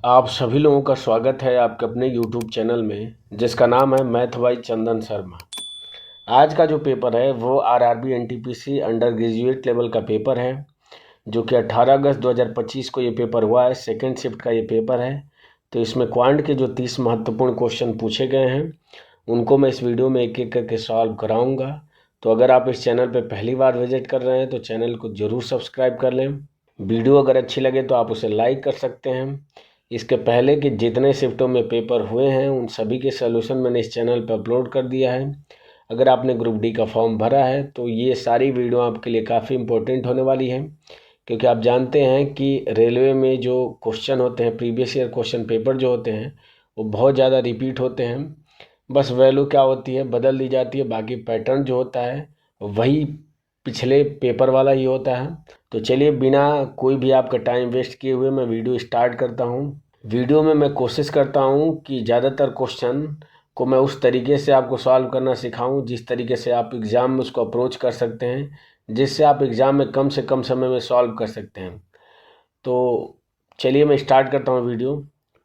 आप सभी लोगों का स्वागत है आपके अपने YouTube चैनल में जिसका नाम है मैथ बाय चंदन शर्मा। आज का जो पेपर है वो RRB NTPC under graduate level का पेपर है जो कि 18 अगस्त 2025 को ये पेपर हुआ है। सेकंड शिफ्ट का ये पेपर है। तो इसमें क्वांट के जो 30 महत्वपूर्ण क्वेश्चन पूछे गए हैं उनको मैं इस वीडियो में एक एक करके सॉल्व कराऊंगा। तो अगर आप इस चैनल पर पहली बार विजिट कर रहे हैं तो चैनल को ज़रूर सब्सक्राइब कर लें। वीडियो अगर अच्छी लगे तो आप उसे लाइक कर सकते हैं। इसके पहले के जितने शिफ्टों में पेपर हुए हैं उन सभी के सलूशन मैंने इस चैनल पर अपलोड कर दिया है। अगर आपने ग्रुप डी का फॉर्म भरा है तो ये सारी वीडियो आपके लिए काफ़ी इम्पोर्टेंट होने वाली है, क्योंकि आप जानते हैं कि रेलवे में जो क्वेश्चन होते हैं, प्रीवियस ईयर क्वेश्चन पेपर जो होते हैं वो बहुत ज़्यादा रिपीट होते हैं। बस वैल्यू क्या होती है बदल दी जाती है, बाकी पैटर्न जो होता है वही पिछले पेपर वाला ही होता है। तो चलिए बिना कोई भी आपका टाइम वेस्ट किए हुए मैं वीडियो स्टार्ट करता हूँ। वीडियो में मैं कोशिश करता हूँ कि ज़्यादातर क्वेश्चन को मैं उस तरीके से आपको सॉल्व करना सिखाऊं जिस तरीके से आप एग्ज़ाम में उसको अप्रोच कर सकते हैं, जिससे आप एग्ज़ाम में कम से कम समय में सॉल्व कर सकते हैं। तो चलिए मैं स्टार्ट करता हूँ वीडियो।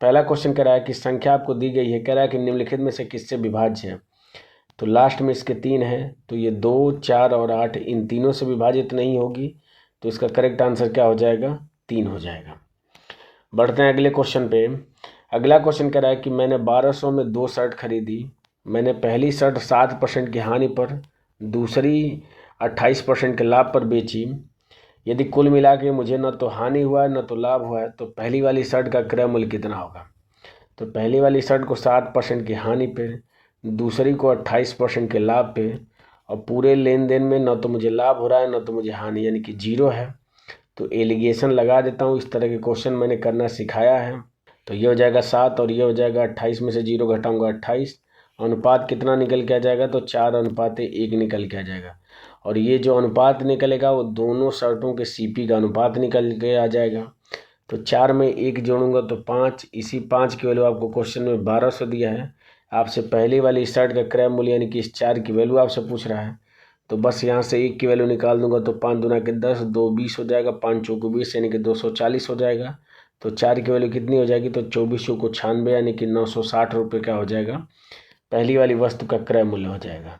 पहला क्वेश्चन कह रहा है कि संख्या आपको दी गई है, कह रहा है कि निम्नलिखित में से किससे विभाज्य है। तो लास्ट में इसके 3 है, तो ये 2, 4 और 8 इन तीनों से विभाजित नहीं होगी। तो इसका करेक्ट आंसर क्या हो जाएगा, 3 हो जाएगा। बढ़ते हैं अगले क्वेश्चन पे। अगला क्वेश्चन कह रहा है कि मैंने 1200 में 2 शर्ट खरीदी। मैंने पहली शर्ट 7% की हानि पर, दूसरी 28% के लाभ पर बेची। यदि कुल मिला के मुझे न तो हानि हुआ है न तो लाभ हुआ है तो पहली वाली शर्ट का क्रय मूल्य कितना होगा। तो पहली वाली शर्ट को 7% की हानि पे, दूसरी को 28% के लाभ पे, और पूरे लेन देन में न तो मुझे लाभ हो रहा है न तो मुझे हानि, यानी कि 0 है। तो एलिगेशन लगा देता हूँ। इस तरह के क्वेश्चन मैंने करना सिखाया है। तो ये हो जाएगा 7 और ये हो जाएगा 28 में से 0 घटाऊंगा 28। अनुपात कितना निकल के आ जाएगा, तो 4:1 निकल के आ जाएगा। और ये जो अनुपात निकलेगा वो दोनों शर्टों के सीपी का अनुपात निकल के आ जाएगा। तो 4 में 1 जोड़ूंगा तो 5। इसी 5 की वैल्यू आपको क्वेश्चन में 1200 दिया है। आपसे पहली वाली शर्ट का क्रय मूल्य यानी कि इस 4 की वैल्यू आपसे पूछ रहा है। तो बस यहाँ से 1 की वैल्यू निकाल दूंगा तो 5 दूना के 10, 2 20 हो जाएगा, 5 चौको 20 यानी कि 240 हो जाएगा। तो 4 की वैल्यू कितनी हो जाएगी, तो 24 चौको 96 यानी कि 960 रुपये का हो जाएगा, पहली वाली वस्तु का क्रय मूल्य हो जाएगा।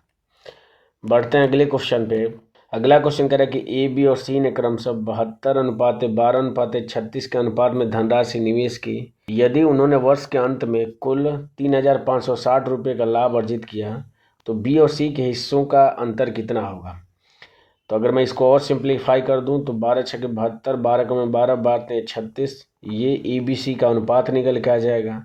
बढ़ते हैं अगले क्वेश्चन पे। अगला क्वेश्चन कह रहा है कि ए बी और सी ने क्रमशः 72:12:36 के अनुपात में धनराशि निवेश की। यदि उन्होंने वर्ष के अंत में कुल 3,560 रुपये का लाभ अर्जित किया तो बी और सी के हिस्सों का अंतर कितना होगा। तो अगर मैं इसको और सिंप्लीफाई कर दूं तो 12 छके 72, 12 का में 12, 12 36, ये ए बी सी का अनुपात निकल के आ जाएगा।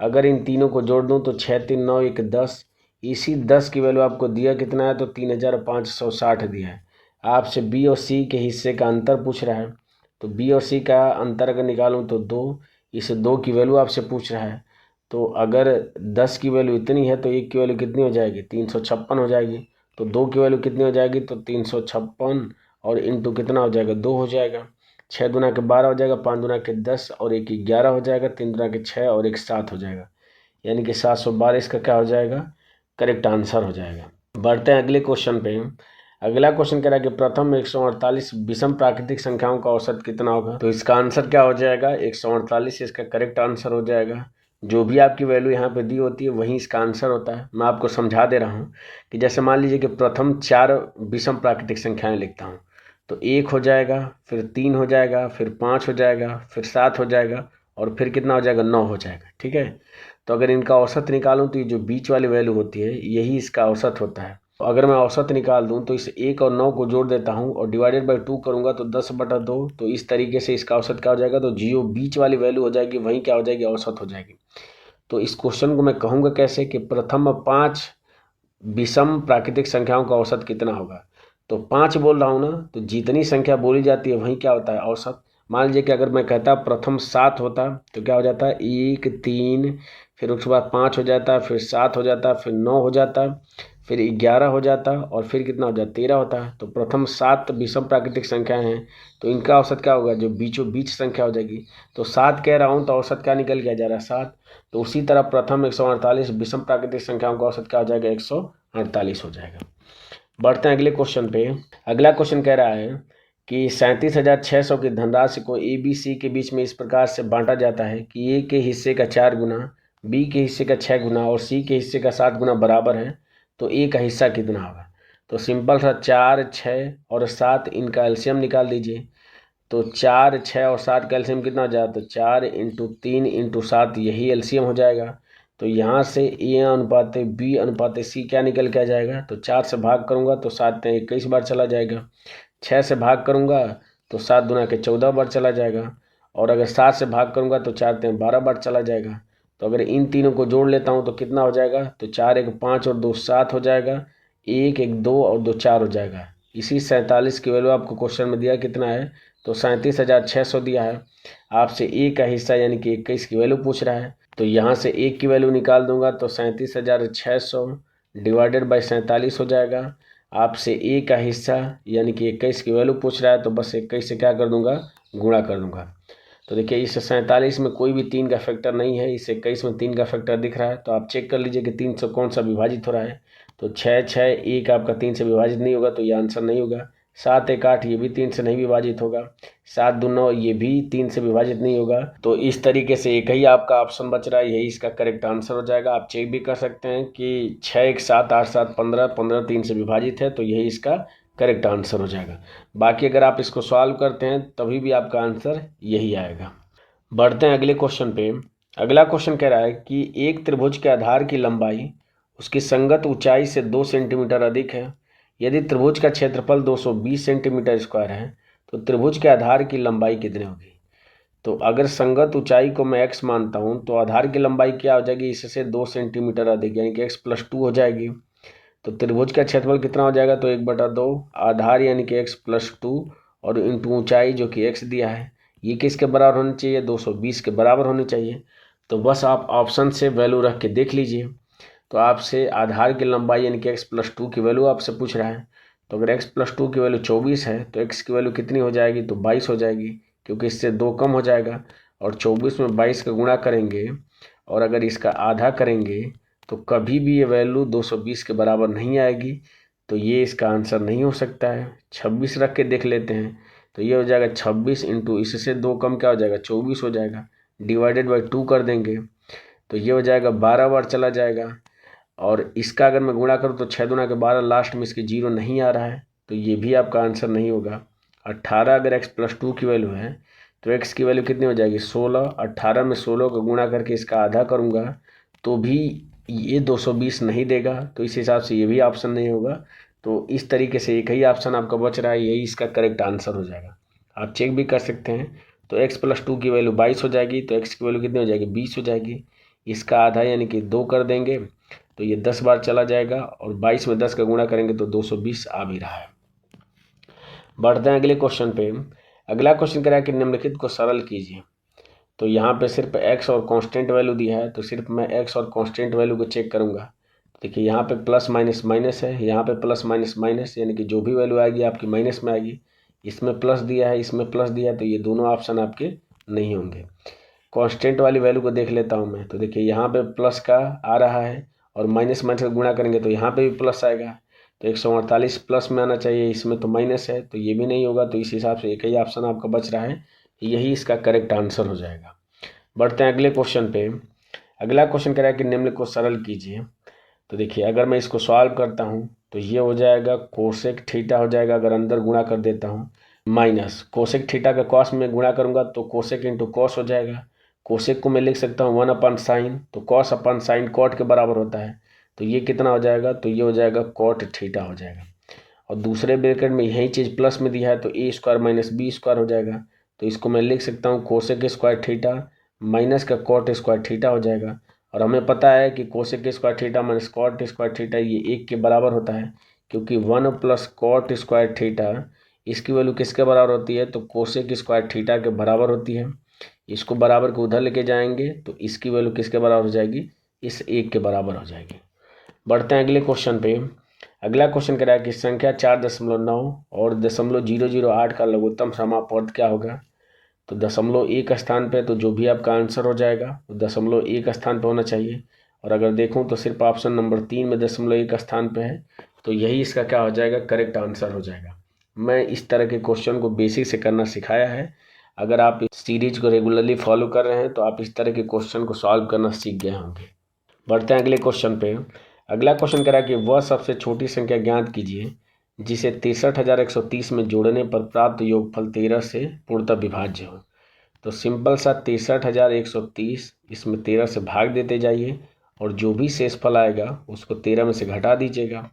अगर इन तीनों को जोड़ दूं तो 6 3 9 1 10। इसी 10 की वैल्यू आपको दिया कितना है, तो 3,560 दिया है। आपसे बी और सी के हिस्से का अंतर पूछ रहा है। तो बी और सी का अंतर अगर निकालूं तो 2, इस 2 की वैल्यू आपसे पूछ रहा है। तो अगर 10 की वैल्यू इतनी है तो 1 की वैल्यू कितनी हो जाएगी, 356 हो जाएगी। तो 2 की वैल्यू कितनी हो जाएगी, तो 356 और इंटू कितना हो जाएगा, 2 हो जाएगा। 6 दूना के 12 हो जाएगा, 5 दूना के 10 और 1 11 हो जाएगा, 3 दूना के 6 और 1 7 हो जाएगा, यानी कि 712 इसका क्या हो जाएगा, करेक्ट आंसर हो जाएगा। बढ़ते हैं अगले क्वेश्चन पे। अगला क्वेश्चन कह रहा है कि प्रथम 148 विषम प्राकृतिक संख्याओं का औसत कितना होगा। तो इसका आंसर क्या हो जाएगा, 148 इसका करेक्ट आंसर हो जाएगा। जो भी आपकी वैल्यू यहाँ पे दी होती है वही इसका आंसर होता है। मैं आपको समझा दे रहा हूँ कि जैसे मान लीजिए कि प्रथम 4 विषम प्राकृतिक संख्याएं लिखता हूँ तो 1 हो जाएगा, फिर 3 हो जाएगा, फिर 5 हो जाएगा, फिर 7 हो जाएगा और फिर कितना हो जाएगा, 9 हो जाएगा। ठीक है। तो अगर इनका औसत निकालूं तो ये जो बीच वाली वैल्यू होती है यही इसका औसत होता है। तो अगर मैं औसत निकाल दूं तो इस 1 और 9 को जोड़ देता हूं और डिवाइडेड बाई 2 करूंगा तो 10/2। तो इस तरीके से इसका औसत क्या हो जाएगा, तो जो बीच वाली वैल्यू हो जाएगी वही क्या हो जाएगी, औसत हो जाएगी। तो इस क्वेश्चन को मैं कहूँगा कैसे कि प्रथम 5 विषम प्राकृतिक संख्याओं का औसत कितना होगा। तो 5 बोल रहा हूँ ना, तो जितनी संख्या बोली जाती है वही क्या होता है, औसत। मान लीजिए कि अगर मैं कहता प्रथम 7 होता तो क्या हो जाता है, 1 3, फिर उसके बाद 5 हो जाता है, फिर 7 हो जाता है, फिर 9 हो जाता है, फिर 11 हो जाता है और फिर कितना हो जाता है, 13 होता है। तो प्रथम 7 विषम प्राकृतिक संख्याएं हैं तो इनका औसत क्या होगा, जो बीचों बीच संख्या हो जाएगी। तो 7 कह रहा हूँ तो औसत क्या निकल के आ जा रहा है, 7। तो उसी तरह प्रथम 148 विषम प्राकृतिक संख्याओं का औसत क्या हो जाएगा, 148 हो जाएगा। बढ़ते हैं अगले क्वेश्चन पे। अगला क्वेश्चन कह रहा है कि 37,600 की धनराशि को ए बी सी के बीच में इस प्रकार से बांटा जाता है कि ए के हिस्से का 4 गुना, बी के हिस्से का 6 गुना और सी के हिस्से का 7 गुना बराबर है, तो ए का हिस्सा कितना होगा। तो सिंपल सा 4, 6 और 7 इनका एलसीएम निकाल दीजिए। तो 4, 6 और 7 का एलसीएम कितना हो जाएगा, तो 4 × 3 × 7 यही एलसीएम हो जाएगा। तो यहाँ से ए अनुपात बी अनुपात सी क्या निकल के आ जाएगा, तो 4 से भाग करूँगा तो 7 में 21 बार चला जाएगा, 6 से भाग करूँगा तो 7 दूना के 14 बार चला जाएगा, और अगर 7 से भाग करूँगा तो 4 में 12 बार चला जाएगा। तो अगर इन तीनों को जोड़ लेता हूँ तो कितना हो जाएगा, तो 4 × 1 = 5 और 2 = 7 हो जाएगा, 1 × 1 = 2 और 2 = 4 हो जाएगा। इसी 47 की वैल्यू आपको क्वेश्चन में दिया कितना है, तो 37,600 दिया है। आपसे ए का हिस्सा यानी कि 21 की वैल्यू पूछ रहा है। तो यहाँ से ए की वैल्यू निकाल दूंगा तो 37,600 डिवाइडेड बाई 47 हो जाएगा। आपसे ए का हिस्सा यानी कि 21 की वैल्यू पूछ रहा है, तो बस 21 से क्या कर दूंगा, गुणा कर दूंगा। तो देखिए इस 47 में कोई भी 3 का फैक्टर नहीं है, इस 21 में 3 का फैक्टर दिख रहा है। तो आप चेक कर लीजिए कि 3 से कौन सा विभाजित हो रहा है। तो 6, 6 1 आपका 3 से विभाजित नहीं होगा, तो ये आंसर नहीं होगा। 7, 1 8 ये भी 3 से नहीं विभाजित होगा। 7, 2 9 ये भी 3 से विभाजित नहीं होगा। तो इस तरीके से एक ही आपका ऑप्शन बच रहा है, यही इसका करेक्ट आंसर हो जाएगा। आप चेक भी कर सकते हैं कि 6, 1 7 8 7 15 15 3 से विभाजित है, तो यही इसका करेक्ट आंसर हो जाएगा। बाकी अगर आप इसको सॉल्व करते हैं तभी भी आपका आंसर यही आएगा। बढ़ते हैं अगले क्वेश्चन पे। अगला क्वेश्चन कह रहा है कि एक त्रिभुज के आधार की लंबाई उसकी संगत ऊंचाई से 2 सेंटीमीटर अधिक है। यदि त्रिभुज का क्षेत्रफल 220 सेंटीमीटर स्क्वायर है तो त्रिभुज के आधार की लंबाई कितनी होगी। तो अगर संगत ऊंचाई को मैं x मानता हूं तो आधार की लंबाई क्या हो जाएगी, इससे 2 सेंटीमीटर अधिक यानी कि x + 2 हो जाएगी। तो त्रिभुज का क्षेत्रफल कितना हो जाएगा, तो 1/2 आधार यानी कि x + 2 और इंटू ऊंचाई जो कि x दिया है, ये किसके बराबर होनी चाहिए, 220 के बराबर होनी चाहिए। तो बस आप ऑप्शन से वैल्यू रख के देख लीजिए। तो आपसे आधार की लंबाई यानी कि x + 2 की वैल्यू आपसे पूछ रहा है। तो अगर x + 2 की वैल्यू 24 है तो x की वैल्यू कितनी हो जाएगी, तो 22 हो जाएगी, क्योंकि इससे 2 कम हो जाएगा। और 24 में 22 का गुणा करेंगे और अगर इसका आधा करेंगे तो कभी भी ये वैल्यू 220 के बराबर नहीं आएगी। तो ये इसका आंसर नहीं हो सकता है। 26 रख के देख लेते हैं। तो ये हो जाएगा 26 इंटू इससे 2 कम क्या हो जाएगा, 24 हो जाएगा, डिवाइडेड बाई 2 कर देंगे तो ये हो जाएगा 12 बार चला जाएगा। और इसका अगर मैं गुणा करूँ तो 6 दूना के 12, लास्ट में इसके 0 नहीं आ रहा है, तो ये भी आपका आंसर नहीं होगा। 18 अगर x + 2 की वैल्यू है तो x की वैल्यू कितनी हो जाएगी, 16। 18 में 16 का गुणा करके इसका आधा करूँगा तो भी ये 220 नहीं देगा, तो इस हिसाब से ये भी ऑप्शन नहीं होगा। तो इस तरीके से एक ही ऑप्शन आपका बच रहा है, यही इसका करेक्ट आंसर हो जाएगा। आप चेक भी कर सकते हैं। तो x + 2 की वैल्यू 22 हो जाएगी, तो x की वैल्यू कितनी हो जाएगी, 20 हो जाएगी। इसका आधा यानी कि 2 कर देंगे तो ये 10 बार चला जाएगा और 22 में 10 का गुणा करेंगे तो 220 आ भी रहा है। बढ़ते हैं अगले क्वेश्चन पे। अगला क्वेश्चन कह रहा है कि निम्नलिखित को सरल कीजिए। तो यहाँ पे सिर्फ x और कांस्टेंट वैल्यू दिया है, तो सिर्फ मैं x और कांस्टेंट वैल्यू को चेक करूँगा। देखिए यहाँ पे प्लस माइनस माइनस है, यहाँ पे प्लस माइनस माइनस, यानी कि जो भी वैल्यू आएगी आपकी माइनस में आएगी। इसमें प्लस दिया है, इसमें प्लस दिया है, तो ये दोनों ऑप्शन आपके नहीं होंगे। कांस्टेंट वाली वैल्यू को देख लेता हूँ मैं। तो देखिए यहाँ पे प्लस का आ रहा है और माइनस माइनस का गुणा करेंगे तो यहाँ पे भी प्लस आएगा, तो 148 प्लस में आना चाहिए, इसमें तो माइनस है, तो ये भी नहीं होगा। तो इस हिसाब से एक ही ऑप्शन आपका बच रहा है, यही इसका करेक्ट आंसर हो जाएगा। बढ़ते हैं अगले क्वेश्चन पे। अगला क्वेश्चन कह रहा है कि निम्न को सरल कीजिए। तो देखिए अगर मैं इसको सॉल्व करता हूँ तो ये हो जाएगा कोसेक थीटा हो जाएगा, अगर अंदर गुणा कर देता हूँ, माइनस कोसेक थीटा का कॉस में गुणा करूँगा तो कोसेक इंटू कॉस हो जाएगा। कोसेक को मैं लिख सकता हूँ 1/sin, तो कॉस अपन साइन कॉट के बराबर होता है, तो ये कितना हो जाएगा, तो ये हो जाएगा कॉट थीटा हो जाएगा। और दूसरे ब्रैकेट में यही चीज़ प्लस में दिया है तो a² - b² हो जाएगा, तो इसको मैं लिख सकता हूँ कोसेक स्क्वायर थीटा माइनस का कॉट स्क्वायर थीटा हो जाएगा। और हमें पता है कि cosec square theta minus cot square theta ये 1 के बराबर होता है, क्योंकि 1 + कॉट स्क्वायर थीटा इसकी वैल्यू किसके बराबर होती है, तो कोसेक स्क्वायर थीटा के बराबर होती है। इसको बराबर को उधर लेके जाएंगे तो इसकी वैल्यू किसके बराबर हो जाएगी, इस 1 के बराबर हो जाएगी। बढ़ते हैं अगले क्वेश्चन पे। अगला क्वेश्चन कह रहा है कि संख्या 4.9 और 0.008 का लघुत्तम समापवर्त क्या होगा। तो 0.1 स्थान पे, तो जो भी आपका आंसर हो जाएगा वो 0.1 स्थान पे होना चाहिए। और अगर देखूं तो सिर्फ ऑप्शन नंबर 3 में 0.1 स्थान पे है, तो यही इसका क्या हो जाएगा, करेक्ट आंसर हो जाएगा। मैं इस तरह के क्वेश्चन को बेसिक से करना सिखाया है। अगर आप इस सीरीज को रेगुलरली फॉलो कर रहे हैं तो आप इस तरह के क्वेश्चन को सॉल्व करना सीख गए होंगे। बढ़ते हैं अगले क्वेश्चन पे। अगला क्वेश्चन कह रहा है कि वह सबसे छोटी संख्या ज्ञात कीजिए जिसे 63,130 में जोड़ने पर प्राप्त योगफल 13 से पूर्णतः विभाज्य हो। तो सिंपल सा 63,130 इसमें 13 से भाग देते जाइए और जो भी शेषफल आएगा उसको 13 में से घटा दीजिएगा।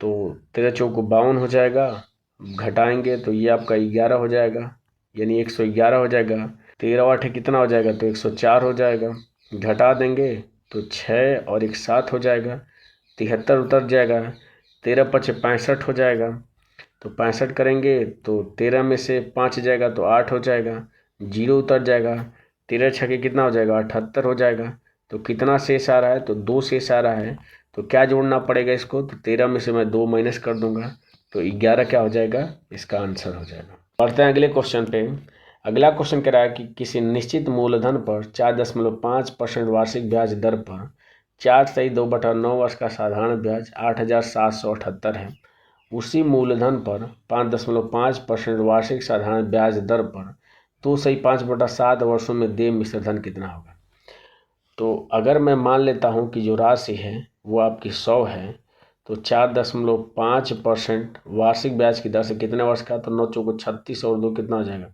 तो 13 चौक 52 हो जाएगा, घटाएंगे तो ये आपका 11 हो जाएगा, यानी 111 हो जाएगा। 13 8 कितना हो जाएगा, तो 104 हो जाएगा। घटा देंगे तो 6 और 1 7 हो जाएगा, 73 उतर जाएगा। 13 5 65 हो जाएगा, तो 65 करेंगे तो 13 में से 5 जाएगा तो 8 हो जाएगा, 0 उतर जाएगा। 13 छके कितना हो जाएगा, 78 हो जाएगा। तो कितना शेष आ रहा है, तो 2 शेष आ रहा है। तो क्या जोड़ना पड़ेगा इसको, तो 13 में से मैं 2 माइनस कर दूंगा तो 11 क्या हो जाएगा, इसका आंसर हो जाएगा। बढ़ते हैं अगले क्वेश्चन पे। अगला क्वेश्चन कह रहा है कि किसी निश्चित मूलधन पर 4.5% वार्षिक ब्याज दर पर 4/2/9 वर्ष का साधारण ब्याज 8,778 है। उसी मूलधन पर 5.5% वार्षिक साधारण ब्याज दर पर 2/5/7 वर्षों में देय मिश्र धन कितना होगा। तो अगर मैं मान लेता हूं कि जो राशि है वो आपकी 100 है, तो 4.5% वार्षिक ब्याज की दर से कितने वर्ष का, तो 9 चौको 36 और 2 कितना हो जाएगा,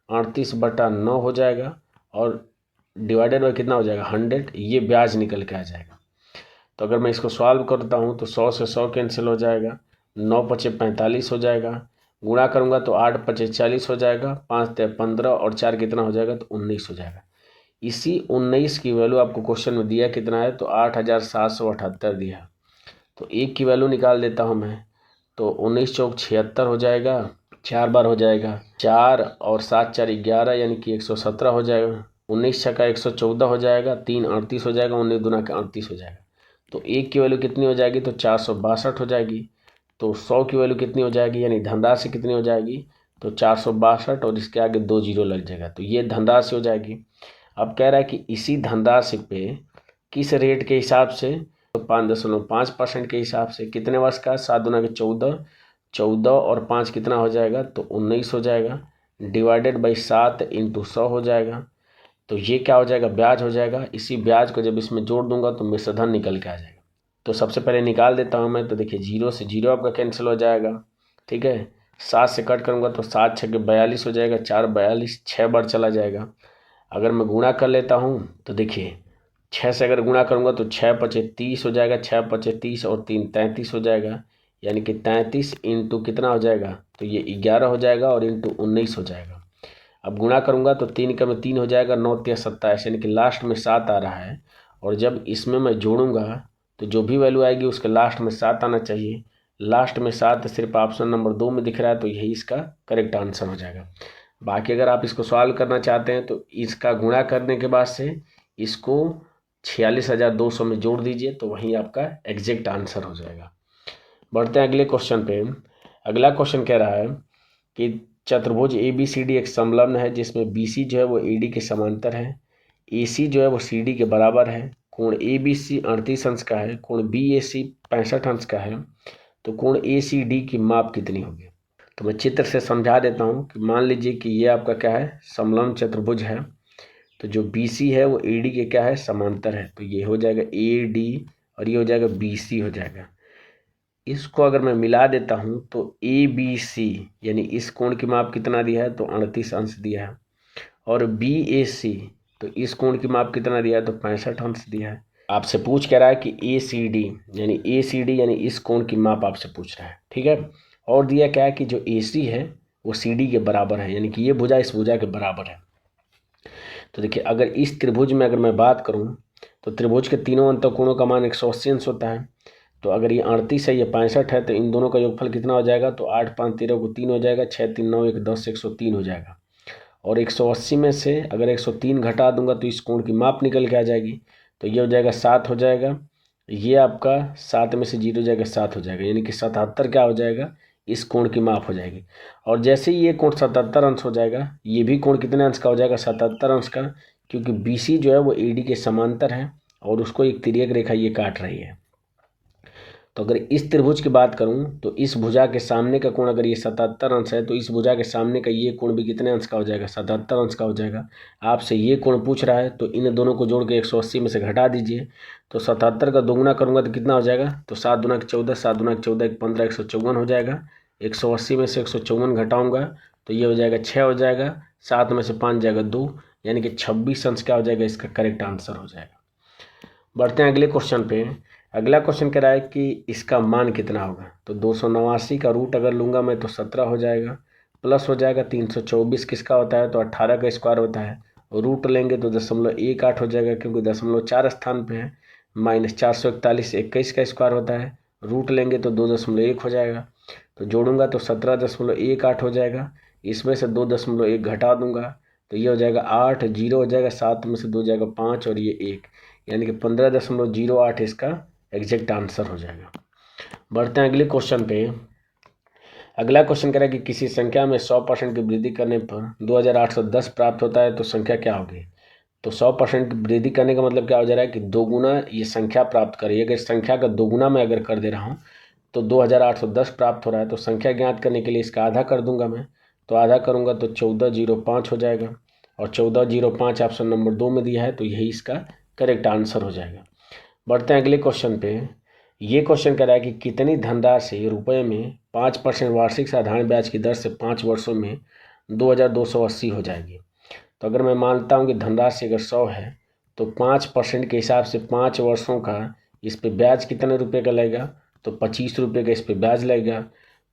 38/9 हो जाएगा। और डिवाइडेड बाई कितना हो जाएगा, 100। ये ब्याज निकल के आ जाएगा। तो अगर मैं इसको सॉल्व करता हूँ तो 100 से 100 कैंसिल हो जाएगा, 9 पचे 45 हो जाएगा। गुणा करूँगा तो 8 पचे 40 हो जाएगा, 5 ते 15 और 4 कितना हो जाएगा, तो 19 हो जाएगा। इसी 19 की वैल्यू आपको क्वेश्चन में दिया कितना है, तो 8,778 दिया। तो एक की वैल्यू निकाल देता हूँ मैं, तो 19 चौक 76 हो जाएगा, 4 बार हो जाएगा, 4 और 7 4 11 यानी कि 117 हो जाएगा। 19 छक्का 114 हो जाएगा, 3 38 हो जाएगा, 19 दूना का 38 हो जाएगा। तो एक की वैल्यू कितनी हो जाएगी, तो 462 हो जाएगी। तो 100 की वैल्यू कितनी हो जाएगी, यानी धनराशि कितनी हो जाएगी, तो 462 और इसके आगे 2 जीरो लग जाएगा, तो ये धनराशि हो जाएगी। अब कह रहा है कि इसी धनराशि पे किस रेट के हिसाब से, तो 5.5% के हिसाब से कितने वर्ष का, 7 दूना के 14, 14 और 5 कितना हो जाएगा, तो 19 हो जाएगा। डिवाइडेड बाई 7 इंटू 100 हो जाएगा। तो ये क्या हो जाएगा, ब्याज हो जाएगा। इसी ब्याज को जब इसमें जोड़ दूंगा तो मिश्र धन निकल के आ जाएगा। तो सबसे पहले निकाल देता हूँ मैं, तो देखिए 0 से 0 आपका कैंसिल हो जाएगा, ठीक है। 7 से कट करूँगा तो 7 छक्के 42 हो जाएगा, 4 42 6 बार चला जाएगा। अगर मैं गुणा कर लेता हूँ तो देखिए 6 से अगर गुणा करूँगा तो 6 पचे 30 हो जाएगा, 6 पचे 30 और 3 33 हो जाएगा, यानी कि 33 इंटू कितना हो जाएगा, तो ये 11 हो जाएगा और इंटू 19 हो जाएगा। अब गुणा करूँगा तो 3 का में 3 हो जाएगा, 9 3 27, यानी कि लास्ट में 7 आ रहा है। और जब इसमें मैं जोड़ूंगा तो जो भी वैल्यू आएगी उसके लास्ट में 7 आना चाहिए। लास्ट में 7 सिर्फ ऑप्शन नंबर 2 में दिख रहा है, तो यही इसका करेक्ट आंसर हो जाएगा। बाकी अगर आप इसको सॉल्व करना चाहते हैं तो इसका गुणा करने के बाद से इसको 46,200 में जोड़ दीजिए, तो वहीं आपका एग्जैक्ट आंसर हो जाएगा। बढ़ते हैं अगले क्वेश्चन पे। अगला क्वेश्चन कह रहा है कि चतुर्भुज ABCD एक समलग्न है जिसमें BC जो है वो AD के समांतर है, AC जो है वो CD के बराबर है, कोण ABC 38 अंश का है, कोण BAC 65 अंश का है। तो कोण ACD की माप कितनी होगी। तो मैं चित्र से समझा देता हूँ कि मान लीजिए कि ये आपका क्या है, समलग्न चतुर्भुज है। तो जो BC है वो AD के क्या है, समांतर है। तो ये हो जाएगा AD और ये हो जाएगा BC हो जाएगा। इसको अगर मैं मिला देता हूं तो ABC यानी इस कोण की माप कितना दिया है, तो 38 अंश दिया है। और BAC तो इस कोण की माप कितना दिया है, तो 65 अंश दिया है। आपसे पूछ कह रहा है कि ACD यानी इस कोण की माप आपसे पूछ रहा है, ठीक है। और दिया क्या है कि जो AC है वो CD के बराबर है, यानी कि ये भुजा इस भुजा के बराबर है। तो देखिए अगर इस त्रिभुज में अगर मैं बात करूं तो त्रिभुज के तीनों अंतःकोणों का मान 180 अंश होता है। तो अगर ये 38 है, ये 65 है, तो इन दोनों का योगफल कितना हो जाएगा, तो 8 5 13 को 3 हो जाएगा, 6 3 9 1 10 103 हो जाएगा। और 180 में से अगर 103 घटा दूंगा तो इस कोण की माप निकल के आ जाएगी। तो ये हो जाएगा 7 हो जाएगा, ये आपका 7 में से 0 हो जाएगा 7 हो जाएगा, यानी कि 77 क्या हो जाएगा, इस कोण की माप हो जाएगी। और जैसे ही ये कोण 77 अंश हो जाएगा, ये भी कोण कितने अंश का हो जाएगा, 77 अंश का, क्योंकि BC जो है वो AD के समांतर है और उसको एक तिर्यक रेखा ये काट रही है। तो अगर इस त्रिभुज की बात करूं तो इस भुजा के सामने का कोण अगर ये 77 अंश है तो इस भुजा के सामने का ये कोण भी कितने अंश का हो जाएगा, 77 अंश का हो जाएगा। आपसे ये कोण पूछ रहा है तो इन दोनों को जोड़ के 180 में से घटा दीजिए। तो 77 का दोगुना करूंगा तो कितना हो जाएगा, तो 7 दूना 14, 7 दूना 14, 15, 154 हो जाएगा। 180 में से 154 घटाऊंगा तो ये हो जाएगा 6 हो जाएगा, 7 में से 5 जाएगा 2, यानी कि 26 अंश क्या हो जाएगा, इसका करेक्ट आंसर हो जाएगा। बढ़ते हैं अगले क्वेश्चन पे। अगला क्वेश्चन कह रहा है कि इसका मान कितना होगा। तो 289 का रूट अगर लूँगा मैं तो 17 हो जाएगा, प्लस हो जाएगा 324 किसका होता है, तो 18 का स्क्वायर होता है। रूट लेंगे तो 0.18 हो जाएगा क्योंकि 0.4 स्थान पे है। माइनस 441 21 का स्क्वायर होता है। रूट लेंगे तो 2.1 हो जाएगा। तो जोड़ूंगा तो 17.18 हो जाएगा। इसमें से 2.1 घटा दूंगा तो ये हो जाएगा 8, 0 हो जाएगा, 7 में से 2 जाएगा 5 और ये 1, यानी कि 15.08 इसका एग्जैक्ट आंसर हो जाएगा। बढ़ते हैं अगले क्वेश्चन पे। अगला क्वेश्चन कह रहा है कि किसी संख्या में 100% की वृद्धि करने पर 2810 प्राप्त होता है तो संख्या क्या होगी। तो 100% की वृद्धि करने का मतलब क्या हो जा रहा है कि दोगुना ये संख्या प्राप्त करिए। अगर संख्या का दोगुना मैं अगर कर दे रहा हूँ तो 2810 प्राप्त हो रहा है। तो संख्या ज्ञात करने के लिए इसका आधा कर दूंगा मैं। तो आधा करूंगा तो 1405 हो जाएगा और 1405 ऑप्शन नंबर 2 में दिया है तो यही इसका करेक्ट आंसर हो जाएगा। बढ़ते हैं अगले क्वेश्चन पे। ये क्वेश्चन कह रहा है कि कितनी धनराशि रुपये में 5% वार्षिक साधारण ब्याज की दर से 5 वर्षों में 2280 हो जाएगी। तो अगर मैं मानता हूँ कि धनराशि अगर 100 है तो 5% के हिसाब से 5 वर्षों का इस पे ब्याज कितने रुपए का लगेगा, तो 25 रुपये का इस पे ब्याज लगेगा।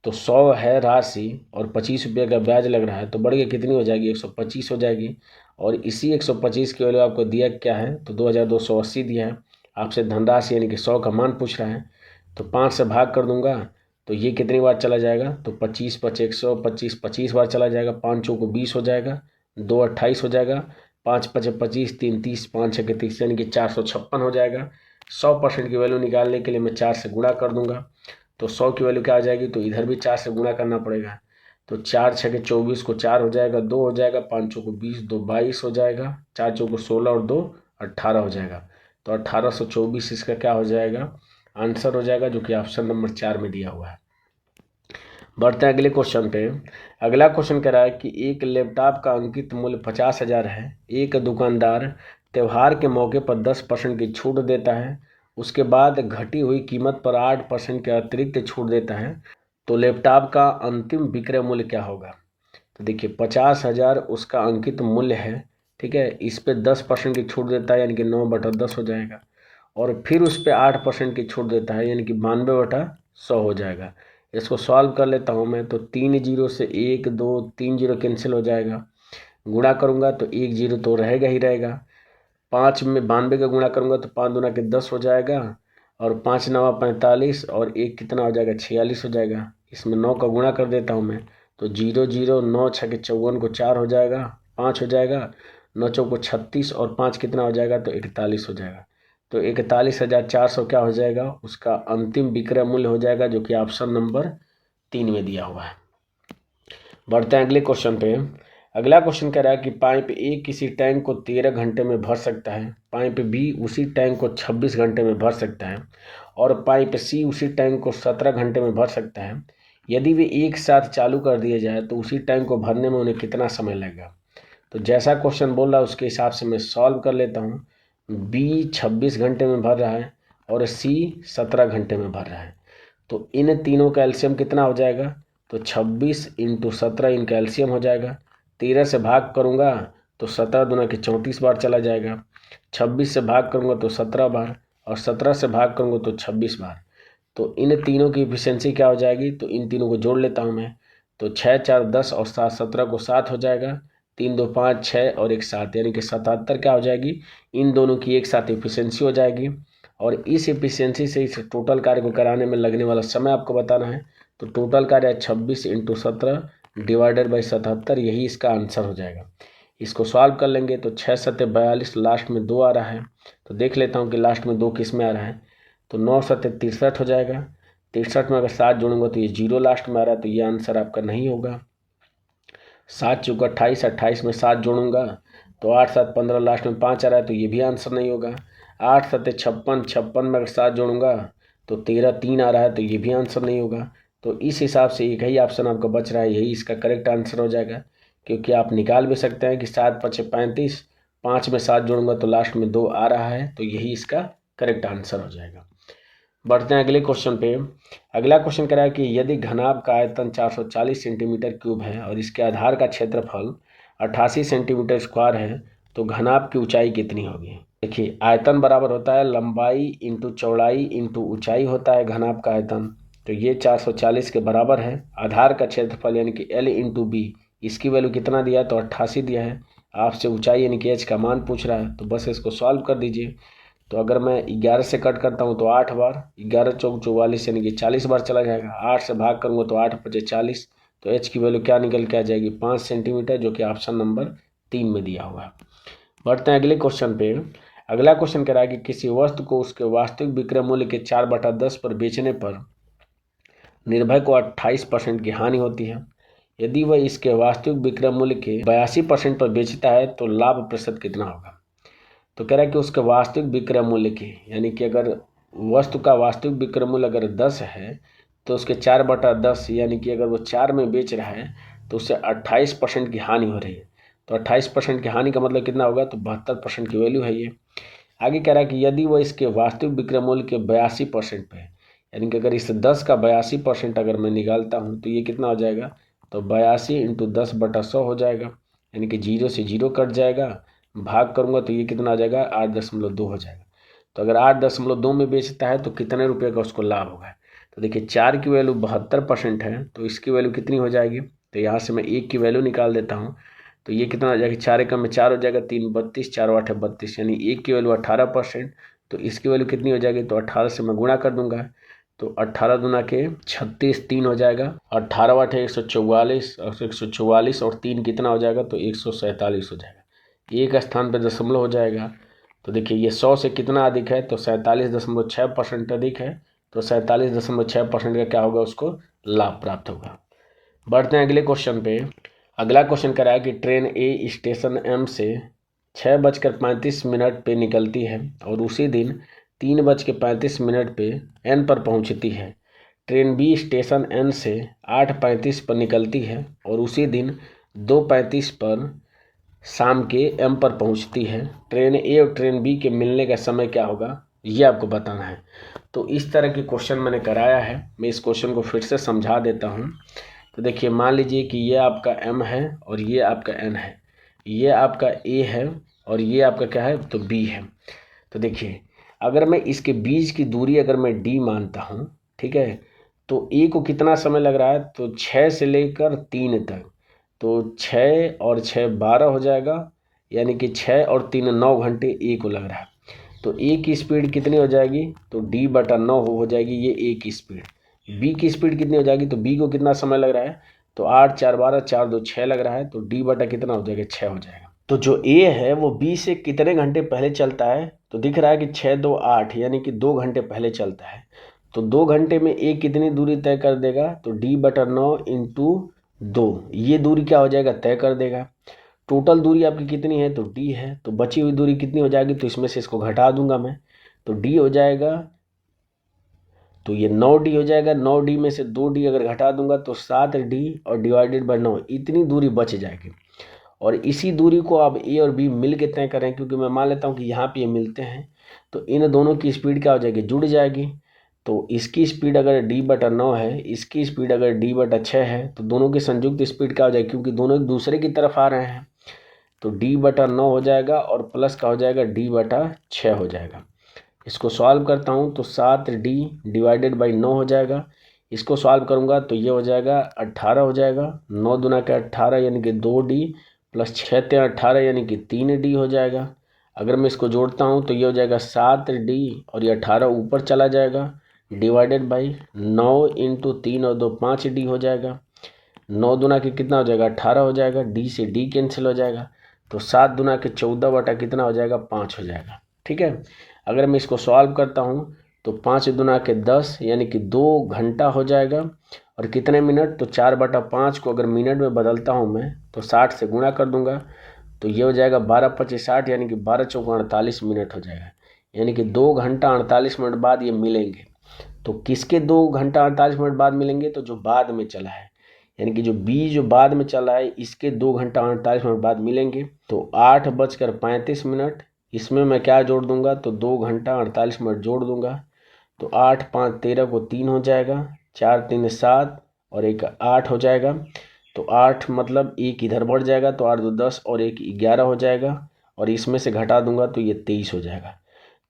तो 100 है राशि और 25 रुपये का ब्याज लग रहा है तो बढ़ के कितनी हो जाएगी, 125 हो जाएगी। और इसी 125 की वैल्यू आपको दिया क्या है, तो 2280 दिया है। आपसे धनराशि यानी कि 100 का मान पूछ रहा है। तो 5 से भाग कर दूंगा तो ये कितनी बार चला जाएगा, तो 25 5 125 25 बार चला जाएगा। 5 चौको 20 हो जाएगा, 2 28 हो जाएगा, 5 5 25, 3 30, 5 6 30, यानी कि 456 हो जाएगा। 100% की वैल्यू निकालने के लिए मैं 4 से गुणा कर दूंगा तो 100 की वैल्यू क्या आ जाएगी, तो इधर भी 4 से गुणा करना पड़ेगा। तो 4 6 24 को 4 हो जाएगा, 2 हो जाएगा, 5 चौको 20, 2 22 हो जाएगा, 4 चौको 16 और 2 18 हो जाएगा। तो 1824 इसका क्या हो जाएगा, आंसर हो जाएगा, जो कि ऑप्शन नंबर 4 में दिया हुआ है। बढ़ते हैं अगले क्वेश्चन पे। अगला क्वेश्चन कह रहा है कि एक लैपटॉप का अंकित मूल्य 50,000 है। एक दुकानदार त्यौहार के मौके पर 10% की छूट देता है, उसके बाद घटी हुई कीमत पर 8% के अतिरिक्त छूट देता है, तो लैपटॉप का अंतिम विक्रय मूल्य क्या होगा। तो देखिए 50,000 उसका अंकित मूल्य है, ठीक है। इस पे 10% की छूट देता है यानी कि 9/10 हो जाएगा, और फिर उस पर 8% की छूट देता है यानी कि 92/100 हो जाएगा। इसको सॉल्व कर लेता हूँ मैं। तो 3 जीरो से 1 2 3 जीरो कैंसिल हो जाएगा। गुणा करूँगा तो 1 जीरो तो रहेगा ही रहेगा। 5 में 92 का गुणा करूँगा तो 5 दूना के 10 हो जाएगा, और 5 9 45 और 1 कितना हो जाएगा, 46 हो जाएगा। इसमें 9 का गुणा कर देता हूँ मैं। तो 0 0 9 6 54 को 4 हो जाएगा, 5 हो जाएगा, 9 चौको 36 और 5 कितना हो जाएगा, तो 41 हो जाएगा। तो 41,400 क्या हो जाएगा, उसका अंतिम विक्रय मूल्य हो जाएगा, जो कि ऑप्शन नंबर 3 में दिया हुआ है। बढ़ते हैं अगले क्वेश्चन पे। अगला क्वेश्चन कह रहा है कि पाइप ए किसी टैंक को 13 घंटे में भर सकता है, पाइप बी उसी टैंक को 26 घंटे में भर सकता है, और पाइप सी उसी टैंक को 17 घंटे में भर सकता है। यदि वे एक साथ चालू कर दिए जाए तो उसी टैंक को भरने में उन्हें कितना समय लगेगा। तो जैसा क्वेश्चन बोल रहा है उसके हिसाब से मैं सॉल्व कर लेता हूँ। बी 26 घंटे में भर रहा है और सी 17 घंटे में भर रहा है। तो इन तीनों का एलसीएम कितना हो जाएगा, तो 26 × 17 इनका एलसीएम हो जाएगा। 13 से भाग करूँगा तो 17 दूना के 34 बार चला जाएगा। 26 से भाग करूँगा तो 17 बार, और 17 से भाग करूँगा तो 26 बार। तो इन तीनों की इफिशियंसी क्या हो जाएगी, तो इन तीनों को जोड़ लेता हूँ मैं। तो 6 4 10 और 7 17 को 7 हो जाएगा, 3 2 5 6 और 1 7, यानी कि 77 क्या हो जाएगी, इन दोनों की एक साथ इफिशियंसी हो जाएगी। और इस इफिशियंसी से इस टोटल कार्य को कराने में लगने वाला समय आपको बताना है। तो टोटल कार्य 26 × 17 डिवाइडेड बाई 77, यही इसका आंसर हो जाएगा। इसको सॉल्व कर लेंगे तो 6 7 42, लास्ट में 2 आ रहा है। तो देख लेता हूँ कि लास्ट में 2 किस में आ रहा है। तो 9 7 63 हो जाएगा। 63 में अगर 7 जोड़ूंगा तो ये 0 लास्ट में आ रहा है, तो ये आंसर आपका नहीं होगा। 7 चौका 28, 28 में 7 जोड़ूंगा तो 8 7 15, लास्ट में 5 आ रहा है, तो ये भी आंसर नहीं होगा। 8 7 56, 56 में अगर 7 जोड़ूंगा तो 13 3 आ रहा है, तो ये भी आंसर नहीं होगा। तो इस हिसाब से एक ही ऑप्शन आपका बच रहा है, यही इसका करेक्ट आंसर हो जाएगा। क्योंकि आप निकाल भी सकते हैं कि 7 5 35, 5 में 7 जोड़ूंगा तो लास्ट में 2 आ रहा है, तो यही इसका करेक्ट आंसर हो जाएगा। बढ़ते हैं अगले क्वेश्चन पे। अगला क्वेश्चन कह रहा है कि यदि घनाभ का आयतन 440 सेंटीमीटर क्यूब है और इसके आधार का क्षेत्रफल 88 सेंटीमीटर स्क्वायर है, तो घनाभ की ऊंचाई कितनी होगी। देखिए, आयतन बराबर होता है लंबाई इंटू चौड़ाई इंटू ऊंचाई होता है घनाभ का आयतन। तो ये 440 के बराबर है। आधार का क्षेत्रफल यानी कि L इंटू बी, इसकी वैल्यू कितना दिया है, तो 88 दिया है। आपसे ऊंचाई यानी कि H का मान पूछ रहा है, तो बस इसको सॉल्व कर दीजिए। तो अगर मैं 11 से कट करता हूँ तो 8 बार, 11 चौक 44 यानी कि 40 बार चला जाएगा। 8 से भाग करूँगा तो 8 5 40, तो H की वैल्यू क्या निकल के आ जाएगी, 5 सेंटीमीटर, जो कि ऑप्शन नंबर 3 में दिया हुआ है। बढ़ते हैं अगले क्वेश्चन पे। अगला क्वेश्चन कह रहा है कि किसी वस्तु को उसके वास्तविक विक्रय मूल्य के 4/10 पर बेचने पर निर्भय को 28% की हानि होती है। यदि वह इसके वास्तविक विक्रय मूल्य के 82% पर बेचता है तो लाभ प्रतिशत कितना होगा। तो कह रहा है कि उसके वास्तविक विक्रय मूल्य के, यानी कि अगर वस्तु का वास्तविक विक्रय मूल्य अगर 10 है तो उसके 4/10, यानी कि अगर वो 4 में बेच रहा है तो उससे 28% की हानि हो रही है। तो 28% की हानि का मतलब कितना होगा, तो 72% की वैल्यू है ये। आगे कह रहा है कि यदि वो इसके वास्तविक विक्रय मूल्य के 82% पे है, यानी कि अगर इस 10 का 82% अगर मैं निकालता हूँ तो ये कितना हो जाएगा, तो 82 इंटू 10/100 हो जाएगा, यानी कि 0 से 0 कट जाएगा। भाग करूँगा तो ये कितना आ जाएगा, 8.2 हो जाएगा। तो अगर 8.2 में बेचता है तो कितने रुपये का उसको लाभ होगा। तो देखिए, 4 की वैल्यू 72% है, तो इसकी वैल्यू कितनी हो जाएगी, तो यहाँ से मैं 1 की वैल्यू निकाल देता हूँ। तो ये कितना हो जाएगा, 4 एकम में 4 हो जाएगा, 3 32, 4 8 32, यानी 1 की वैल्यू 18%। तो इसकी वैल्यू कितनी हो जाएगी, तो 18 से मैं गुणा कर दूंगा, तो 18 दूना के 36, 3 हो जाएगा। 18 8 144, और 144 और 3 कितना हो जाएगा, तो 147 हो जाएगा। एक स्थान पर दशमलव हो जाएगा। तो देखिए, ये 100 से कितना अधिक है, तो 47.6% अधिक है। तो 47.6% का क्या होगा, उसको लाभ प्राप्त होगा। बढ़ते हैं अगले क्वेश्चन पे। अगला क्वेश्चन कह रहा है कि ट्रेन ए स्टेशन M से 6:35 पे निकलती है और उसी दिन 3:35 पे N पर पहुंचती है। ट्रेन बी स्टेशन N से 8:35 पर निकलती है और उसी दिन 2:35 पर शाम के M पर पहुंचती है। ट्रेन ए और ट्रेन बी के मिलने का समय क्या होगा, ये आपको बताना है। तो इस तरह के क्वेश्चन मैंने कराया है। मैं इस क्वेश्चन को फिर से समझा देता हूँ। तो देखिए, मान लीजिए कि ये आपका M है और ये आपका N है, ये आपका A है और ये आपका क्या है, तो B है। तो देखिए, अगर मैं इसके बीच की दूरी अगर मैं D मानता हूँ, ठीक है, तो A को कितना समय लग रहा है, तो 6 से लेकर 3 तक, तो 6 और 6 12 हो जाएगा, यानी कि 6 और 3 9 घंटे A को लग रहा है। तो A की स्पीड कितनी हो जाएगी, तो D/9 हो जाएगी ये A की स्पीड। बी की स्पीड कितनी हो जाएगी, तो बी को कितना समय लग रहा है, तो 8 4 12, 4 2 6 लग रहा है, तो D/ कितना हो जाएगा, 6 हो जाएगा। तो जो ए है वो बी से कितने घंटे पहले चलता है, तो दिख रहा है कि 6 2 8, यानी कि 2 घंटे पहले चलता है। तो 2 घंटे में ए कितनी दूरी तय कर देगा, तो D/9 इंटू 2, ये दूरी क्या हो जाएगा, तय कर देगा। टोटल दूरी आपकी कितनी है, तो D है। तो बची हुई दूरी कितनी हो जाएगी, तो इसमें से इसको घटा दूंगा मैं, तो D हो जाएगा, तो ये 9D हो जाएगा। 9D में से 2D अगर घटा दूंगा तो 7D और /9, इतनी दूरी बच जाएगी। और इसी दूरी को अब A और B मिल के तय करें, क्योंकि मैं मान लेता हूँ कि यहाँ पे ये मिलते हैं, तो इन दोनों की स्पीड क्या हो जाएगी, जुड़ जाएगी। तो इसकी स्पीड अगर D/9 है, इसकी स्पीड अगर D/6 है, तो दोनों की संयुक्त स्पीड क्या हो जाएगी, क्योंकि दोनों एक दूसरे की तरफ आ रहे हैं, तो D/9 हो जाएगा और प्लस का हो जाएगा D/6 हो जाएगा। इसको सॉल्व करता हूँ तो 7D/9 हो जाएगा। इसको सॉल्व करूँगा तो ये हो जाएगा 18 हो जाएगा। 9 दूना के 18, यानी कि 2D प्लस 6 ते 18, यानी कि 3D हो जाएगा। अगर मैं इसको जोड़ता हूँ तो ये हो जाएगा 7D और ये 18 ऊपर चला जाएगा, /9 इंटू 3 और 2 5D हो जाएगा। 9 दूना के कितना हो जाएगा, 18 हो जाएगा, D से D कैंसिल हो जाएगा, तो 7 दूना के 14 बटा कितना हो जाएगा, 5 हो जाएगा। ठीक है, अगर मैं इसको सॉल्व करता हूँ तो 5 दूना के 10, यानी कि 2 घंटा हो जाएगा। और कितने मिनट, तो 4/5 को अगर मिनट में बदलता हूँ मैं, तो 60 से गुणा कर दूंगा, तो ये हो जाएगा 12 25 60, यानी कि 12 चौका 48 मिनट हो जाएगा। यानी कि 2 घंटा 48 मिनट बाद ये मिलेंगे। तो किसके 2 घंटा 48 मिनट बाद मिलेंगे? तो जो बाद में चला है, यानी कि जो बी जो बाद में चला है इसके 2 घंटा 48 मिनट बाद मिलेंगे। तो 8:35, इसमें मैं क्या जोड़ दूंगा? तो 2 घंटा 48 मिनट जोड़ दूंगा। तो 8 5 13 को 3 हो जाएगा, 4 3 7 और 1 8 हो जाएगा। तो 8 मतलब 1 इधर बढ़ जाएगा, तो 8 2 10 और 1 11 हो जाएगा, और इसमें से घटा दूंगा तो ये 23 हो जाएगा।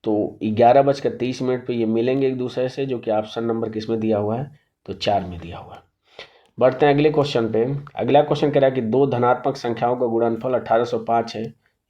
तो 11:23 पे ये मिलेंगे एक दूसरे से, जो कि ऑप्शन नंबर किस में दिया हुआ है? तो 4 में दिया हुआ है। बढ़ते हैं अगले क्वेश्चन पे। अगला क्वेश्चन कह रहा है कि दो धनात्मक संख्याओं का गुणनफल 1805 है।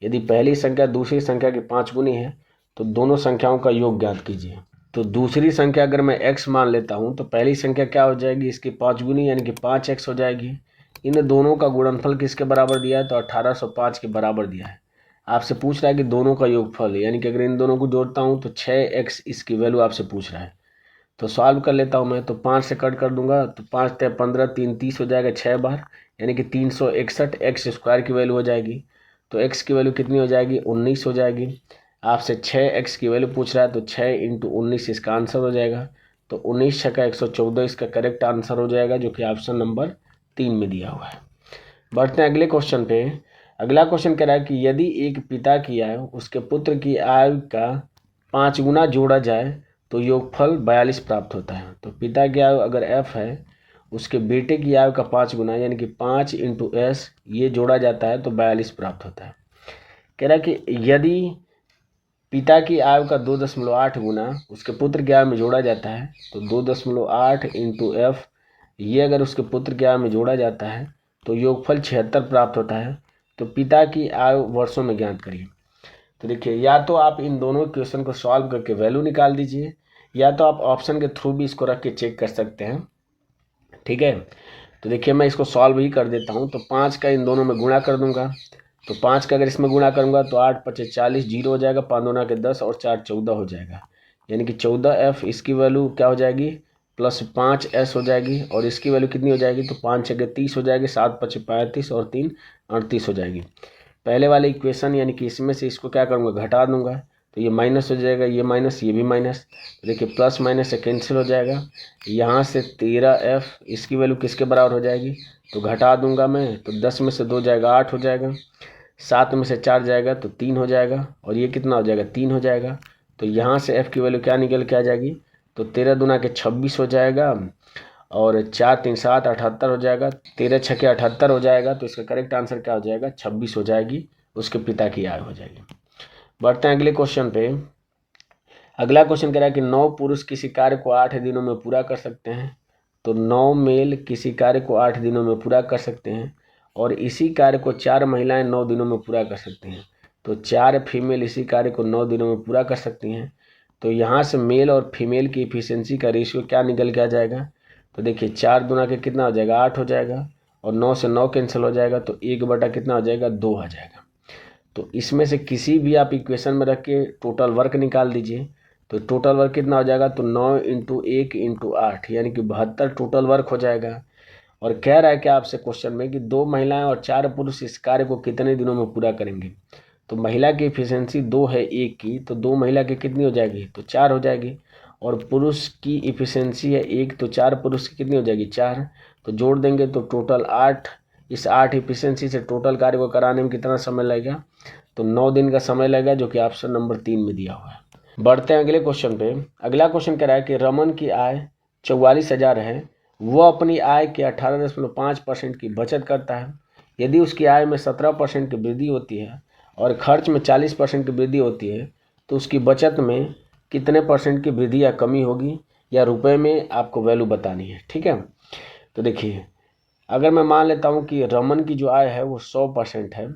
यदि पहली संख्या दूसरी संख्या की 5 गुनी है तो दोनों संख्याओं का योग ज्ञात कीजिए। तो दूसरी संख्या अगर मैं x मान लेता हूं तो पहली संख्या क्या हो जाएगी? इसकी 5 गुनी यानी कि 5x हो जाएगी। इन दोनों का गुणनफल किसके बराबर दिया है? तो 1805 के बराबर दिया है। आपसे पूछ रहा है कि दोनों का योगफल, यानी कि अगर इन दोनों को जोड़ता हूँ तो 6x इसकी वैल्यू आपसे पूछ रहा है। तो सॉल्व कर लेता हूँ मैं। तो 5 से कट कर दूंगा, तो 5 × 15 3 30 हो जाएगा 6 बार, यानी कि 361 एक्स स्क्वायर की वैल्यू हो जाएगी। तो x की वैल्यू कितनी हो जाएगी? 19 हो जाएगी। आपसे 6x की वैल्यू पूछ रहा है, तो 6 × 19 इसका आंसर हो जाएगा। तो 19 × 114 इसका करेक्ट आंसर हो जाएगा, जो कि ऑप्शन नंबर 3 में दिया हुआ है। बढ़ते हैं अगले क्वेश्चन पे। अगला क्वेश्चन कह रहा है कि यदि एक पिता की आयु उसके पुत्र की आयु का 5 गुना जोड़ा जाए तो योगफल 42 प्राप्त होता है। तो पिता की आयु अगर f है, उसके बेटे की आयु का 5 गुना यानी कि 5 × s ये जोड़ा जाता है तो 42 प्राप्त होता है। कह रहा है कि यदि पिता की आयु का 2.8 गुना उसके पुत्र की आयु में जोड़ा जाता है तो 2.8 × f ये अगर उसके पुत्र की आयु में जोड़ा जाता है तो योगफल 76 प्राप्त होता है। तो पिता की आयु वर्षों में ज्ञात करिए। तो देखिए, या तो आप इन दोनों क्वेश्चन को सॉल्व करके वैल्यू निकाल दीजिए, या तो आप ऑप्शन के थ्रू भी इसको रख के चेक कर सकते हैं। ठीक है, तो देखिए मैं इसको सॉल्व ही कर देता हूँ। तो 5 का इन दोनों में गुणा कर दूंगा। तो 5 का अगर इसमें गुणा करूंगा तो 8 × 5 = 40, 0 हो जाएगा, 5 दूना के 10 और 4 14 हो जाएगा, यानी कि 14f इसकी वैल्यू क्या हो जाएगी? +5s हो जाएगी। और इसकी वैल्यू कितनी हो जाएगी? तो 5 × 6 = 30 हो जाएगी, 7 × 5 = 35 और 3 38 हो जाएगी। पहले वाले इक्वेशन यानी कि इसमें से इसको क्या करूँगा? घटा दूंगा। तो ये माइनस हो जाएगा, ये माइनस, ये भी माइनस। तो देखिए प्लस माइनस से कैंसिल हो जाएगा। यहाँ से 13f इसकी वैल्यू किसके बराबर हो जाएगी? तो घटा दूंगा मैं, तो 10 में से 2 जाएगा 8 हो जाएगा, 7 में से 4 जाएगा तो 3 हो जाएगा, और ये कितना हो जाएगा? 3 हो जाएगा। तो यहाँ से f की वैल्यू क्या निकल के आ जाएगी? तो 13 दूना के 26 हो जाएगा, और 4 3 7 78 हो जाएगा, 13 6 के 78 हो जाएगा। तो इसका करेक्ट आंसर क्या हो जाएगा? 26 हो जाएगी, उसके पिता की आयु हो जाएगी। बढ़ते हैं अगले क्वेश्चन पे। अगला क्वेश्चन कह रहा है कि 9 पुरुष किसी कार्य को 8 दिनों में पूरा कर सकते हैं। तो 9 मेल किसी कार्य को 8 दिनों में पूरा कर सकते हैं, और इसी कार्य को 4 महिलाएं 9 दिनों में पूरा कर सकती हैं। तो 4 फीमेल इसी कार्य को 9 दिनों में पूरा कर सकती हैं। तो यहाँ से मेल और फीमेल की इफिशियंसी का रेशियो क्या निकल के आ जाएगा? तो देखिए 4 दूना के कितना हो जाएगा? 8 हो जाएगा, और 9 से 9 कैंसिल हो जाएगा, तो 1 बटा कितना हो जाएगा? 2 आ जाएगा। तो इसमें से किसी भी आप इक्वेशन में रख के टोटल वर्क निकाल दीजिए। तो टोटल वर्क कितना हो जाएगा? तो 9 × 1 × 8 यानी कि 72 टोटल वर्क हो जाएगा। और कह रहा है कि आपसे क्वेश्चन में कि 2 महिलाएं और 4 पुरुष इस कार्य को कितने दिनों में पूरा करेंगे। तो महिला की इफिशियंसी 2 है 1 की, तो 2 महिला की कितनी हो जाएगी? तो 4 हो जाएगी। और पुरुष की इफिशियंसी है 1, तो 4 पुरुष की कितनी हो जाएगी? 4। तो जोड़ देंगे तो टोटल 8। इस 8 इफिशियंसी से टोटल कार्य को कराने में कितना समय लगेगा? तो 9 दिन का समय लगेगा, जो कि ऑप्शन नंबर 3 में दिया हुआ है। बढ़ते हैं अगले क्वेश्चन पे। अगला क्वेश्चन कह रहा है कि रमन की आय 44,000 है। वह अपनी आय के 18.5% की बचत करता है। यदि उसकी आय में 17% की वृद्धि होती है और खर्च में 40% की वृद्धि होती है तो उसकी बचत में कितने % की वृद्धि या कमी होगी, या रुपए में आपको वैल्यू बतानी है। ठीक है, तो देखिए अगर मैं मान लेता हूँ कि रमन की जो आय है वो 100% है,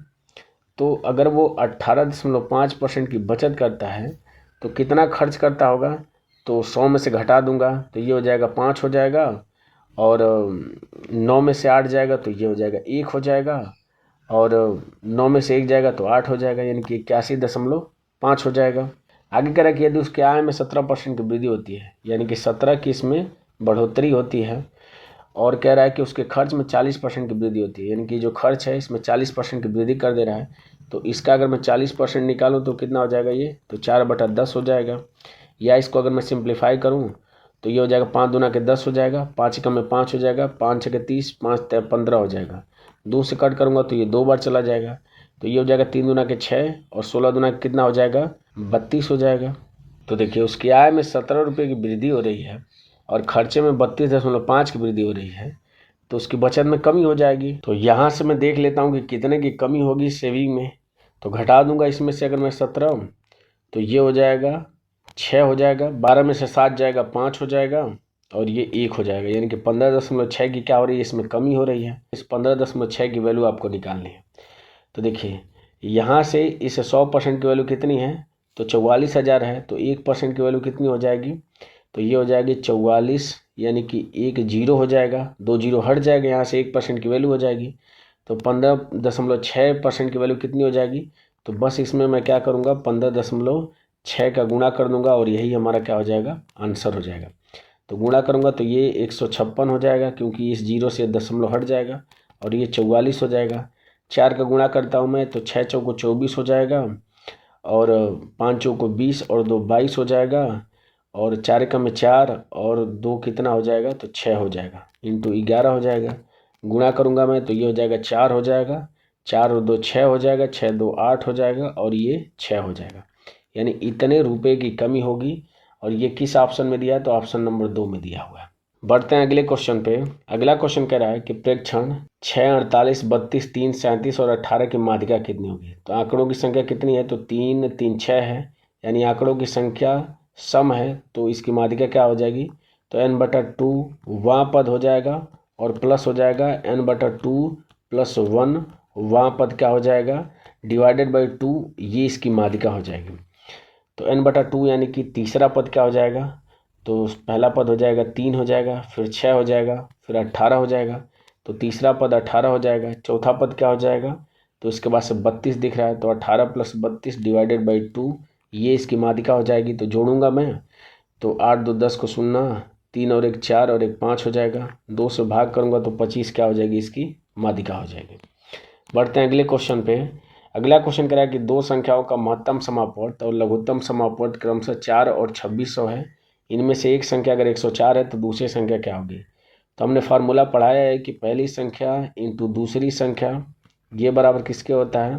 तो अगर वो 18.5% की बचत करता है तो कितना खर्च करता होगा? तो 100 में से घटा दूंगा तो ये हो जाएगा 5 हो जाएगा, और 9 में से 8 जाएगा तो ये हो जाएगा 1 हो जाएगा, और 9 में से 1 जाएगा तो 8 हो जाएगा, यानी कि 81.5 हो जाएगा। आगे कह रहा है कि यदि उसके आय में 17% की वृद्धि होती है, यानी कि 17 की इसमें बढ़ोतरी होती है, और कह रहा है कि उसके खर्च में 40% की वृद्धि होती है, यानी कि जो खर्च है इसमें 40% की वृद्धि कर दे रहा है। तो इसका अगर मैं 40% निकालूं तो कितना हो जाएगा? ये तो 4/10 हो जाएगा। या इसको अगर मैं सिंप्लीफाई करूं तो ये हो जाएगा 5 दूना के 10 हो जाएगा, 5 एकम में 5 हो जाएगा, 5 छः के 30, 5 15 हो जाएगा। 2 से कट करूँगा तो ये 2 बार चला जाएगा, तो ये हो जाएगा 3 दूना के 6 और 16 दूना के कितना हो जाएगा 32 हो जाएगा। तो देखिए उसकी आय में 17 रुपये की वृद्धि हो रही है और खर्चे में 32.5 की वृद्धि हो रही है, तो उसकी बचत में कमी हो जाएगी। तो यहाँ से मैं देख लेता हूँ कि कितने की कमी होगी सेविंग में। तो घटा दूंगा इसमें से अगर मैं 17, तो ये हो जाएगा 6 हो जाएगा, 12 में से 7 जाएगा 5 हो जाएगा और ये 1 हो जाएगा, यानी कि 15.6 की क्या हो रही है, इसमें कमी हो रही है। इस 15.6 की वैल्यू आपको निकालनी है। तो देखिए यहाँ से इस 100% की वैल्यू कितनी है, तो 44,000 है, तो 1% की वैल्यू कितनी हो जाएगी, तो ये हो जाएगी 44, यानी कि 1 जीरो हो जाएगा, 2 जीरो हट जाएगा, यहाँ से 1% की वैल्यू हो जाएगी। तो 15.6% की वैल्यू कितनी हो जाएगी, तो बस इसमें मैं क्या करूँगा 15.6 का गुणा कर दूंगा और यही हमारा क्या हो जाएगा आंसर हो जाएगा। तो गुणा करूँगा तो ये 156 हो जाएगा, क्योंकि इस जीरो से दशमलव हट जाएगा, और ये 44 हो जाएगा। 4 का गुणा करता हूँ मैं तो 6 चौको 24 हो जाएगा, और 5 चौको 20 और 2 22 हो जाएगा, और 4 एकम में 4 और 2 कितना हो जाएगा, तो 6 हो जाएगा, इंटू 11 हो जाएगा। गुणा करूँगा मैं तो ये हो जाएगा 4 हो जाएगा, 4 और 2 6 हो जाएगा, 6 2 8 हो जाएगा और ये 6 हो जाएगा, यानी इतने रुपए की कमी होगी। और ये किस ऑप्शन में दिया है, तो ऑप्शन नंबर 2 में दिया हुआ है। बढ़ते हैं अगले क्वेश्चन पे। अगला क्वेश्चन कह रहा है कि प्रेक्षण 6, 48, 32, 3, 37 और 18 की माध्यिका कितनी होगी। तो आंकड़ों की संख्या कितनी है, तो 3, 3, 6 है, यानी आंकड़ों की संख्या सम है, तो इसकी माध्यिका क्या हो जाएगी, तो n/2 वहाँ पद हो जाएगा और प्लस हो जाएगा n/2 + 1 वहाँ पद क्या हो जाएगा /2, ये इसकी माध्यिका हो जाएगी। तो n/2 यानी कि तीसरा पद क्या हो जाएगा, तो पहला पद हो जाएगा 3 हो जाएगा, फिर 6 हो जाएगा, फिर 18 हो जाएगा, तो तीसरा पद 18 हो जाएगा। चौथा पद क्या हो जाएगा, तो इसके बाद से 32 दिख रहा है, तो 18 + 32 /2 ये इसकी माध्यिका हो जाएगी। तो जोड़ूंगा मैं तो 8 2 10 को 0, 3 और 1 4 और 1 5 हो जाएगा, 2 से भाग करूंगा तो 25 क्या हो जाएगी, इसकी माध्यिका हो जाएगी। बढ़ते हैं अगले क्वेश्चन पे। अगला क्वेश्चन कह रहा है कि दो संख्याओं का महत्तम समापवर्त और लघुत्तम समापवर्त क्रमशः 4 और 2600 है। इनमें से एक संख्या अगर 104 है तो दूसरी संख्या क्या होगी। तो हमने फार्मूला पढ़ाया है कि पहली संख्या इंटू दूसरी संख्या ये बराबर किसके होता है,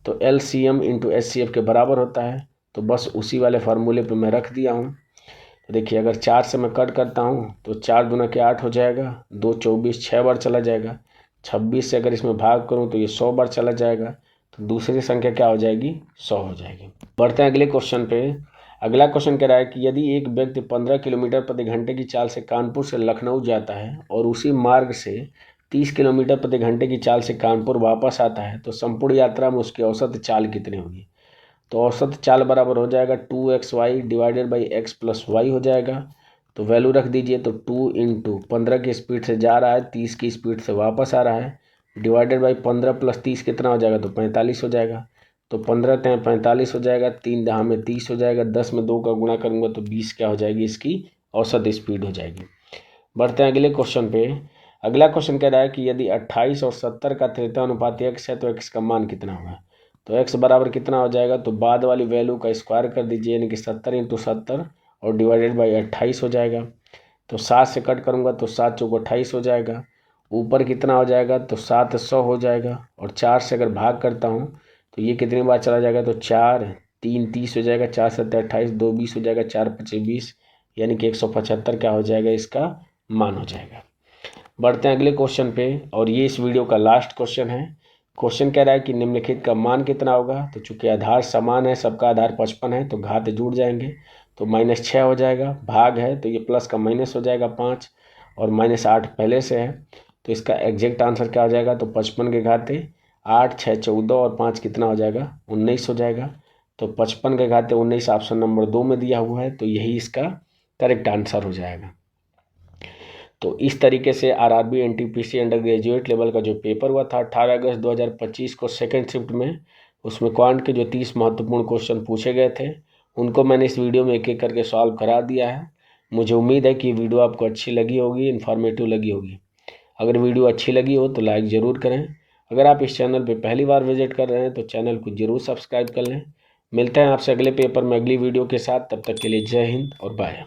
तो LCM इंटू HCF के बराबर होता है। तो बस उसी वाले फार्मूले पे मैं रख दिया हूँ। तो देखिए अगर 4 से मैं कट करता हूँ तो 4 दूना के 8 हो जाएगा, 2 24 6 बार चला जाएगा, 26 से अगर इसमें भाग करूँ तो ये 100 बार चला जाएगा, तो दूसरी संख्या क्या हो जाएगी 100 हो जाएगी। बढ़ते हैं अगले क्वेश्चन पे। अगला क्वेश्चन कह रहा है कि यदि एक व्यक्ति 15 किलोमीटर प्रति घंटे की चाल से कानपुर से लखनऊ जाता है और उसी मार्ग से 30 किलोमीटर प्रति घंटे की चाल से कानपुर वापस आता है, तो संपूर्ण यात्रा में उसकी औसत चाल कितनी होगी। तो औसत चाल बराबर हो जाएगा 2xy / x + y हो जाएगा। तो वैल्यू रख दीजिए, तो 2 × 15 की स्पीड से जा रहा है, 30 की स्पीड से वापस आ रहा है, / 15 + 30 कितना हो जाएगा, तो 45 हो जाएगा। तो 15 × 45 हो जाएगा, 3 × में 30 हो जाएगा, 10 में 2 का गुणा करूँगा तो 20 क्या हो जाएगी, इसकी औसत स्पीड हो जाएगी। बढ़ते हैं अगले क्वेश्चन पे। अगला क्वेश्चन कह रहा है कि यदि 28 और 70 का त्रेता अनुपात x है तो x का मान कितना होगा। तो x बराबर कितना हो जाएगा, तो बाद वाली वैल्यू का स्क्वायर कर दीजिए, यानी कि 70 × 70 और /28 हो जाएगा। तो 7 से कट करूँगा तो 7 चौको 28 हो जाएगा, ऊपर कितना हो जाएगा, तो 700 हो जाएगा, और 4 से अगर भाग करता हूँ तो ये कितनी बार चला जाएगा, तो 4 3 30 हो जाएगा, 4 7 28, 2 20 हो जाएगा, 4 5 20, यानी कि 175 क्या हो जाएगा, इसका मान हो जाएगा। बढ़ते हैं अगले क्वेश्चन पे, और ये इस वीडियो का लास्ट क्वेश्चन है। क्वेश्चन कह रहा है कि निम्नलिखित का मान कितना होगा। तो चूंकि आधार समान है, सबका आधार 55 है, तो घात जुड़ जाएंगे, तो -6 हो जाएगा, भाग है तो ये प्लस का माइनस हो जाएगा 5, और -8 पहले से है, तो इसका एग्जैक्ट आंसर क्या हो जाएगा, तो 55 के घाते 8 6 14 और 5 कितना हो जाएगा 19 हो जाएगा। तो 55 के घाते 19 ऑप्शन नंबर 2 में दिया हुआ है, तो यही इसका करेक्ट आंसर हो जाएगा। तो इस तरीके से RRB NTPC under graduate level का जो पेपर हुआ था 18 अगस्त 2025 को सेकंड शिफ्ट में, उसमें क्वांट के जो 30 महत्वपूर्ण क्वेश्चन पूछे गए थे उनको मैंने इस वीडियो में एक एक करके सॉल्व करा दिया है। मुझे उम्मीद है कि वीडियो आपको अच्छी लगी होगी, इन्फॉर्मेटिव लगी होगी। अगर वीडियो अच्छी लगी हो तो लाइक ज़रूर करें। अगर आप इस चैनल पर पहली बार विजिट कर रहे हैं तो चैनल को ज़रूर सब्सक्राइब कर लें। मिलते हैं आपसे अगले पेपर में अगली वीडियो के साथ, तब तक के लिए जय हिंद और बाय।